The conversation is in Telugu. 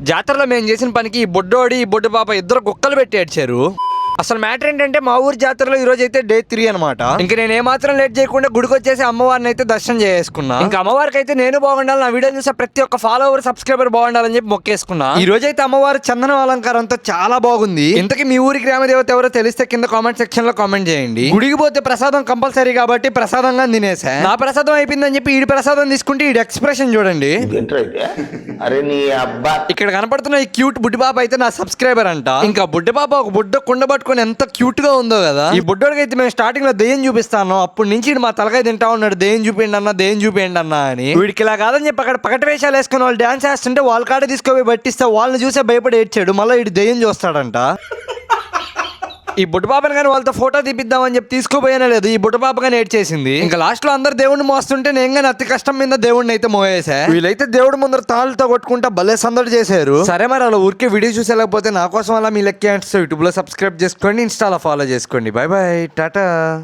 జాతరలో మేము చేసిన పనికి ఈ బుడ్డోడి ఈ బుడ్డ పాప ఇద్దరు కుక్కలు పెట్టి ఏడ్చారు. అసలు మ్యాటర్ ఏంటంటే మా ఊరి జాతరలో ఈ రోజు అయితే డే 3 అనమాట. ఇంక నేను ఏమాత్రం లేట్ చేయకుండా గుడికి వచ్చేసి అమ్మవారిని అయితే దర్శనం చేసుకున్నా. ఇంకా అమ్మవారికి అయితే నేను బాగుండాలి, నా వీడియో చూసే ప్రతి ఒక్క ఫాలోవర్ సబ్స్క్రైబర్ బాగుండాలని చెప్పి మొక్కేసుకున్నా. ఈ రోజు అయితే అమ్మవారి చందనం అలంకారంతో చాలా బాగుంది. ఇంతకీ మీ ఊరి గ్రామ దేవత ఎవరో తెలిస్తే కింద కామెంట్ సెక్షన్ లో కామెంట్ చేయండి. గుడికి పోతే ప్రసాదం కంపల్సరీ కాబట్టి ప్రసాదంగా తినేసా. నా ప్రసాదం అయిపోయిందని చెప్పి ఈ ప్రసాదం తీసుకుంటే ఈ ఎక్స్ప్రెషన్ చూడండి. ఇక్కడ కనపడుతున్న ఈ క్యూట్ బుడ్డి పాప అయితే నా సబ్స్క్రైబర్ అంట. ఇంకా బుడ్డి పాప ఒక బుడ్డ కుండ పట్టుకుని ఎంత క్యూట్ గా ఉందో కదా. ఈ బుడ్డోడికి అయితే మేము స్టార్టింగ్ లో దెయ్యం చూపిస్తాను, అప్పటి నుంచి మా తలకాయ తింటా ఉన్నాడు, దెయ్యం చూపించండి అన్న అని. వీడికి ఇలా కాదని చెప్పి అక్కడ పకట వేషాలు వేసుకుని వాళ్ళు డాన్స్ చేస్తుంటే వాళ్ళ కాడే తీసుకుపోయి బట్టిస్తే వాళ్ళని చూసే భయపడి ఏడ్చాడు. మళ్ళీ వీడు దెయ్యం చూస్తాడంట. ఈ బుడ్డపాపని కానీ వాళ్ళతో ఫోటో తీపిద్దామని చెప్పి తీసుకుపోయానే లేదు, ఈ బుడ్డపాప కానీ ఏడ్చేసింది. ఇంకా లాస్ట్ లో అందరు దేవుడిని మోస్తుంటే నేను కానీ అతి కష్టం మీద దేవుడిని అయితే మోయేసా. వీళ్ళైతే దేవుడి ముందర తాళ్ళతో కొట్టుకుంటా భలే సందడి చేశారు. సరే మరి అలా ఊరికే వీడియో చూసేలేకపోతే నా కోసం అలా మీ లెక్క యూట్యూబ్ లో సబ్స్క్రైబ్ చేసుకోండి, ఇన్స్టాలో ఫాలో చేసుకోండి. By by, Tata.